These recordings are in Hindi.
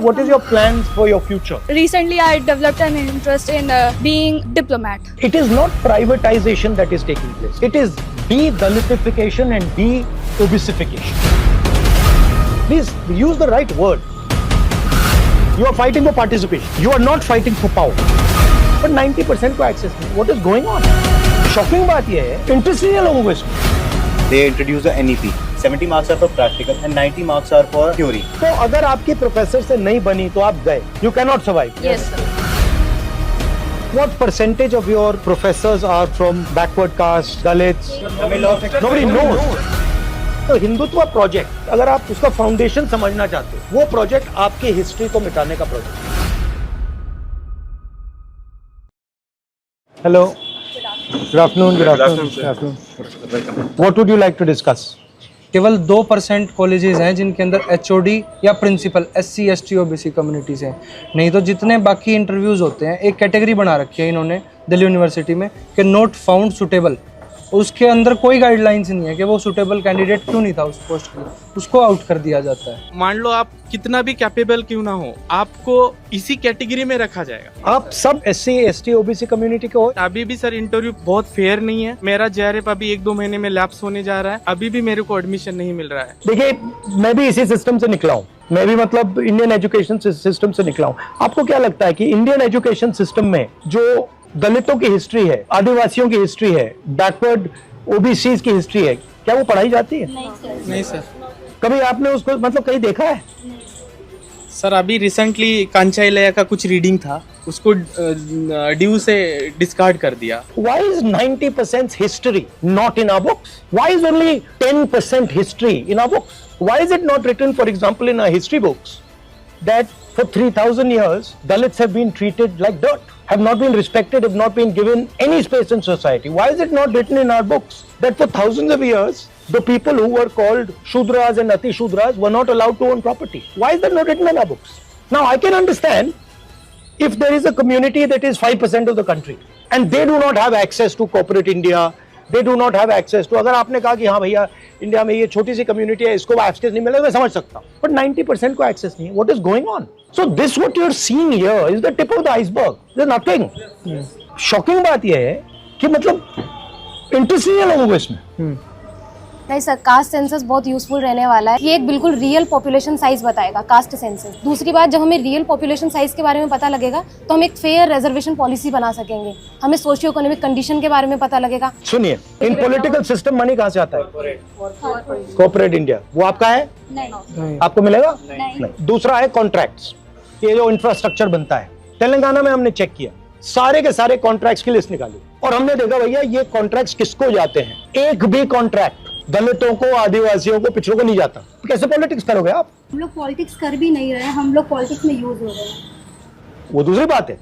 what is your plans for your future? Recently, I developed an interest in being diplomat. It is not privatization that is taking place. It is de-Dalitification and de-obesification. Please use the right word. You are fighting for participation. You are not fighting for power. But 90% को access नहीं. What is going on? Shocking बात ये है, interest नहीं है लोगों को इसमें. They introduce the NEP. 70 marks are for practical and 90 marks are for theory. तो अगर आपके प्रोफेसर से नहीं बनी तो आप गए. You cannot survive. Yes, sir. What percentage of your professors are from backward caste, Dalits? Nobody knows. तो हिंदुत्व प्रोजेक्ट, अगर आप उसका फाउंडेशन समझना चाहते हो, वो प्रोजेक्ट आपकी हिस्ट्री को मिटाने का project. Hello. Good afternoon. What would you like to discuss? केवल 2% कॉलेजेस हैं जिनके अंदर HOD या principal SC ST OBC communities हैं. नहीं तो जितने बाकी इंटरव्यूज़ होते हैं, एक कैटेगरी बना रखी है इन्होंने दिल्ली यूनिवर्सिटी में कि नॉट फाउंड सुटेबल. उसके अंदर कोई गाइडलाइंस नहीं है कि वो सुटेबल कैंडिडेट क्यों नहीं था उस पोस्ट के लिए, उसको आउट कर दिया जाता है. मान लो आप कितना भी कैपेबल क्यों ना हो, आपको इसी कैटेगरी में रखा जाएगा. आप सब SC ST OBC कम्युनिटी के हो. अभी भी सर इंटरव्यू बहुत फेयर नहीं है. मेरा JRF अभी 1-2 महीने में लैप्स होने जा रहा है. अभी भी मेरे को एडमिशन नहीं मिल रहा है. देखिए, मैं भी इसी सिस्टम से निकला हूँ. मैं भी मतलब इंडियन एजुकेशन सिस्टम से निकला हूँ. आपको क्या लगता है कि इंडियन एजुकेशन सिस्टम में जो दलितों की हिस्ट्री है, आदिवासियों की हिस्ट्री है, बैकवर्ड OBCs की हिस्ट्री है, क्या वो पढ़ाई जाती है? नहीं सर. कभी आपने उसको मतलब कहीं देखा है? सर अभी रिसेंटली कांचाइलया का कुछ रीडिंग था, उसको ड्यू से डिस्कार्ड कर दिया. Why is 90% history not in our books? Why is only 10% history in our books? Why is it not written, for example, in our history books that for 3,000 years Dalits have been treated like dirt, have not been respected, have not been given any space in society? Why is it not written in our books that for thousands of years the people who were called Shudras and Ati Shudras were not allowed to own property? Why is that not written in our books? Now I can understand if there is a community that is 5% of the country and they do not have access to corporate India, they do not have access to, अगर आपने कहा कि हाँ भैया इंडिया में ये छोटी सी कम्युनिटी है, इसको एक्सेस नहीं मिलेगा, मैं समझ सकता हूँ. बट 90% को एक्सेस नहीं है. What is going on? So this what you are seeing here is the tip of the iceberg. There is nothing. Shocking बात ये है कि मतलब इंटरेस्ट नहीं है लोगों को इसमें. नहीं सर, कास्ट सेंसस बहुत यूजफुल रहने वाला है. ये एक बिल्कुल रियल पॉपुलेशन साइज बताएगा कास्ट सेंसस. दूसरी बात, जब हमें रियल पॉपुलेशन साइज के बारे में पता लगेगा तो हम एक फेयर रिजर्वेशन पॉलिसी बना सकेंगे. हमें सोशियो इकोनॉमिक कंडीशन के बारे में पता लगेगा. सुनिए, इन पॉलिटिकल सिस्टम मनी कहाँ से आता है? Corporate India. वो आपका है? नहीं. आपको मिलेगा? नहीं. दूसरा है कॉन्ट्रैक्ट्स. ये जो इंफ्रास्ट्रक्चर बनता है, तेलंगाना में हमने चेक किया, सारे के सारे कॉन्ट्रैक्ट्स की लिस्ट निकाली और हमने देखा भैया ये कॉन्ट्रैक्ट्स किसको जाते हैं. एक भी कॉन्ट्रैक्ट दलितों को, आदिवासियों को, पिछड़ों को नहीं जाता. कैसे पॉलिटिक्स करोगे आप? हम लोग पॉलिटिक्स कर भी नहीं रहे हैं, हम लोग पॉलिटिक्स में यूज हो रहे हैं. वो दूसरी बात है.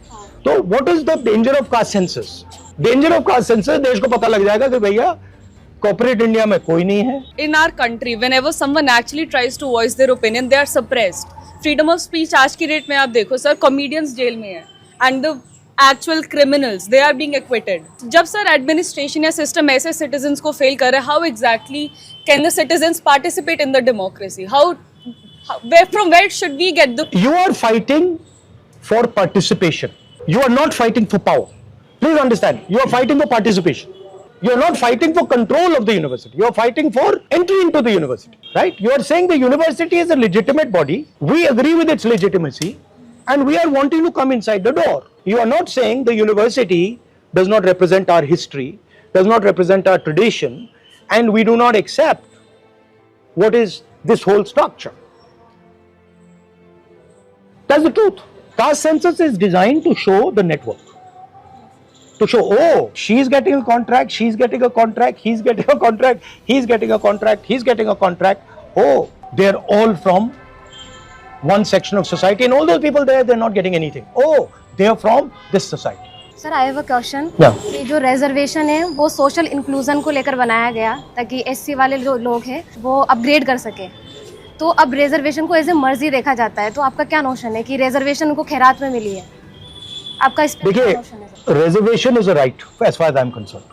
तो what is the danger of caste census? Danger of caste census, देश को पता लग जाएगा कि भैया कॉर्पोरेट इंडिया में कोई नहीं है. In our country, whenever someone actually tries to voice their opinion, they are suppressed. Freedom of speech आज की डेट में आप देखो सर, कॉमेडियंस जेल में है and the actual criminals they are being acquitted. जब सर एडमिनिस्ट्रेशन या सिस्टम ऐसे सिटीजन्स को फेल कर रहा है, how exactly can the citizens participate in the democracy? From where should we get the? You are fighting for participation. You are not fighting for power. Please understand. You are fighting for participation. You are not fighting for control of the university. You are fighting for entry into the university, right? You are saying the university is a legitimate body. We agree with its legitimacy, and we are wanting to come inside the door. You are not saying the university does not represent our history, does not represent our tradition, and we do not accept what is this whole structure. That's the truth. Caste census is designed to show the network. To show, oh, she's getting a contract, she's getting a contract, he's getting a contract, he's getting a contract, he's getting a contract. Oh, they're all from one section of society, and all those people there, they're not getting anything. Oh, they are from this society. Sir, I have a question. Yeah. ये जो रिजर्वेशन है वो सोशल इंक्लूजन को लेकर बनाया गया ताकि SC वाले जो लोग हैं वो अपग्रेड कर सके. तो अब रिजर्वेशन को एज ए मर्जी देखा जाता है. तो आपका क्या नोशन है कि रिजर्वेशन उनको खैरात में मिली है? आपका इस पे क्या देखिए, नोशन है? reservation is a right as far as I'm concerned.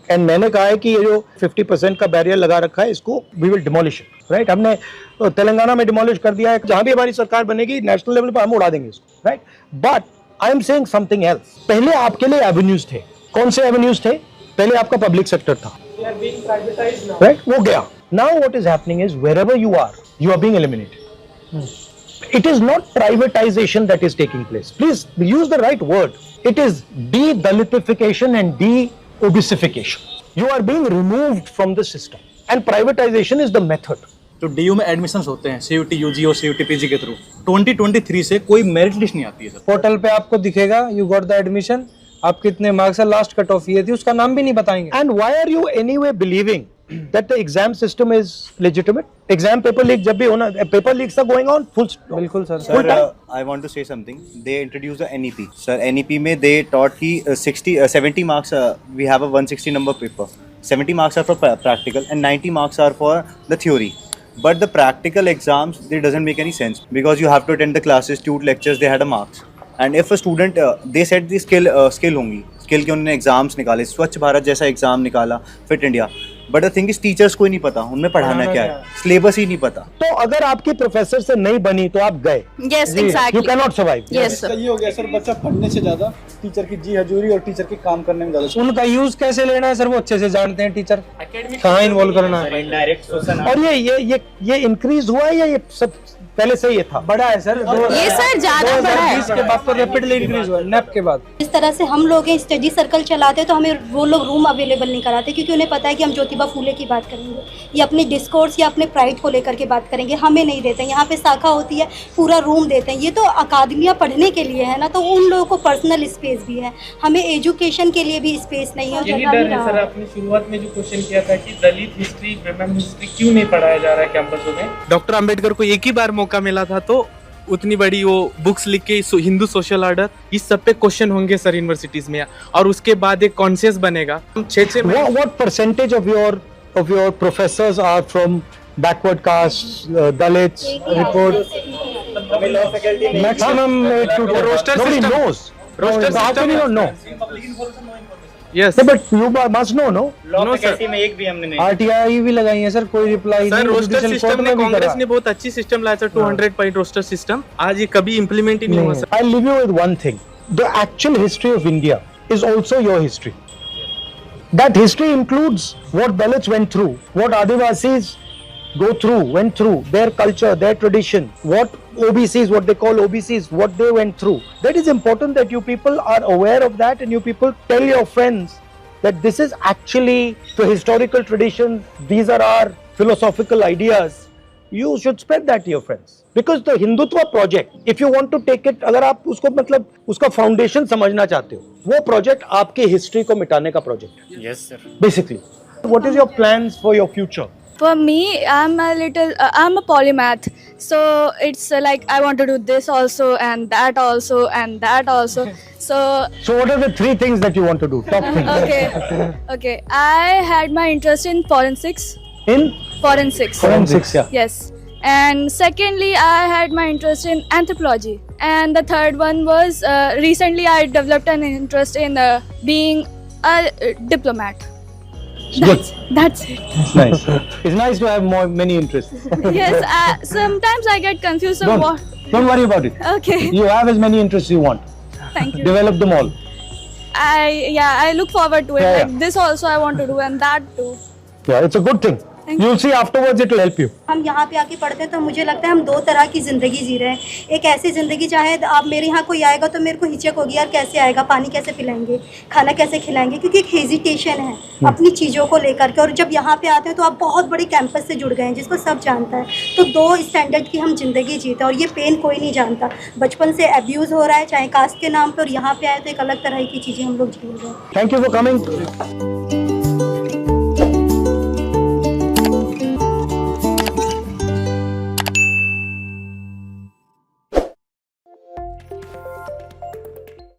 And मैंने कहा है कि ये जो 50% का बैरियर लगा रखा है इसको we will demolish it, right. हमने तेलंगाना में डिमोलिश कर दिया है, जहां भी हमारी सरकार बनेगी नेशनल लेवल पर हम उड़ा देंगे इसको, right. But I am saying something else. पहले आपके लिए एवेन्यूज थे, कौन से एवेन्यूज थे? पहले आपका पब्लिक सेक्टर था, राइट, वो गया। Now what is happening is wherever you are being eliminated. It is not privatization that is taking place. Please use the right word. It is de-Dalitification and de-obesification. You are being removed from the system. And privatization is the method. जो DU में एडमिशंस होते हैं CUT UG और CUT PG के थ्रू 2023 से कोई मेरिट लिस्ट नहीं आती है सर। पोर्टल पे आपको दिखेगा यू गॉट द एडमिशन, आप कितने मार्क्स है, लास्ट कट ऑफ ये थी, उसका नाम भी नहीं बताएंगे। And why are you anyway believing that the exam system is legitimate? Exam paper leak जब भी होना, paper leaks are going on full stop. बिल्कुल sir. Sir, I want to say something. They introduced the NEP. Sir, NEP में they taught कि 70 marks we have a 160 number paper. 70 marks are for practical and 90 marks are for the theory. But the practical exams, they doesn't make any sense because you have to attend the classes, tute lectures, they had a marks. And if a student, they said the skill होंगी, स्किल के उन्होंने एग्जाम्स निकाले, स्वच्छ भारत जैसा एग्जाम निकाला, fit India. But the thing is teachers को ही नहीं पता उनमें पढ़ाना क्या है, सिलेबस ही नहीं पता। तो अगर आपकी प्रोफेसर से नहीं बनी तो आप गए, Yes, you exactly. Can not survive. Yes, sir. ये हो गया सर, बच्चा पढ़ने से ज्यादा टीचर की जी हजूरी और टीचर के काम करने में ज्यादा। उनका यूज कैसे लेना है सर वो अच्छे से जानते हैं टीचर, कहाँ इन्वॉल्व करना है। और ये इंक्रीज हुआ है या ये सब पहले से ही था? बड़ा है सर, ये सर ज्यादा बड़ा है। 2020 के बाद तो रैपिडली इंक्रीज हुआ, नेप के बाद। इस तरह से हम लोग स्टडी सर्कल चलाते हैं तो हमें वो लोग रूम अवेलेबल नहीं कराते क्योंकि उन्हें पता है कि हम ज्योतिबा फूले की बात करेंगे या अपने डिस्कोर्स या अपने प्राइड को लेकर के बात करेंगे, हमें नहीं देते हैं। यहाँ पे शाखा होती है, पूरा रूम देते हैं। ये तो अकादमियाँ पढ़ने के लिए है ना, तो उन लोगों को पर्सनल स्पेस भी है, हमें एजुकेशन के लिए भी स्पेस नहीं है। यही डर है सर, आपने शुरुआत में जो क्वेश्चन किया था कि दलित हिस्ट्री, विमेन हिस्ट्री क्यों नहीं पढ़ाया जा रहा है कैंपसों में। डॉक्टर अंबेडकर को एक ही बार मौका मिला था तो उतनी बड़ी वो बुक्स लिख के हिंदू सोशल ऑर्डर, इस सब पे क्वेश्चन होंगे सर यूनिवर्सिटीज में, और उसके बाद एक कॉन्शियस बनेगा। हम 6 What percentage of your professors are from backward castes, Dalits? Report maximum 8 to 10. roster Nobody system. knows. Roster So how system can you है. not know? Yes No, but you must know, no? No sir. में एक भी हमने नहीं। RTI भी लगाई है सर, कोई रिप्लाई सर नहीं। रोस्टर Judicial सिस्टम court में में भी कांग्रेस करा। ने बहुत अच्छी सिस्टम लाया सर, 200 पॉइंट रोस्टर सिस्टम, आज ये कभी इम्प्लीमेंट ही नहीं हुआ sir. I'll leave you with one thing. The actual history of India is also your history. That history includes what Dalits went through, what Adivasis went through, their culture, their tradition, what OBCs, what they call OBCs, what they went through. That is important that you people are aware of that and you people tell your friends that this is actually the historical tradition, these are our philosophical ideas. You should spread that to your friends. Because the Hindutva project, if you want to take it, अगर आप उसको मतलब उसका फाउंडेशन समझना चाहते हो, वो प्रोजेक्ट आपके हिस्ट्री को मिटाने का प्रोजेक्ट है। Yes sir. Basically, what is your plans for your future? For me, I'm a polymath. So it's like I want to do this also and that also and that also. So what are the 3 things that you want to do? Top things. okay. I had my interest in forensics. In Forensics. yeah. Yes. And secondly, I had my interest in anthropology. And the third one was recently I developed an interest in being a diplomat. That's it. It's nice. It's nice to have many interests. Yes. Sometimes I get confused on what. Don't worry about it. Okay. You have as many interests you want. Thank you. Develop them all. I look forward to it. Yeah, Like yeah. this also I want to do and that too. Yeah, it's a good thing. Thank You'll see afterwards it will help you. हम यहाँ पे आके पढ़ते हैं तो मुझे लगता है हम 2 तरह की ज़िंदगी जी रहे हैं। एक ऐसी ज़िंदगी चाहे आप मेरे यहाँ कोई आएगा तो मेरे को हिचक होगी, यार कैसे आएगा, पानी कैसे पिलाएंगे, खाना कैसे खिलाएंगे, क्योंकि एक हेजिटेशन है अपनी चीज़ों को लेकर के। और जब यहाँ पे आते हैं तो आप बहुत बड़ी कैंपस से जुड़ गए हैं जिसको सब जानता है। तो 2 स्टैंडर्ड की हम ज़िंदगी जीते हैं और ये पेन कोई नहीं जानता। बचपन से अब्यूज़ हो रहा है चाहे कास्ट के नाम पर, और यहाँ पे आए तो एक अलग तरह की चीज़ें हम लोग झेल रहे हैं। Thank you for coming.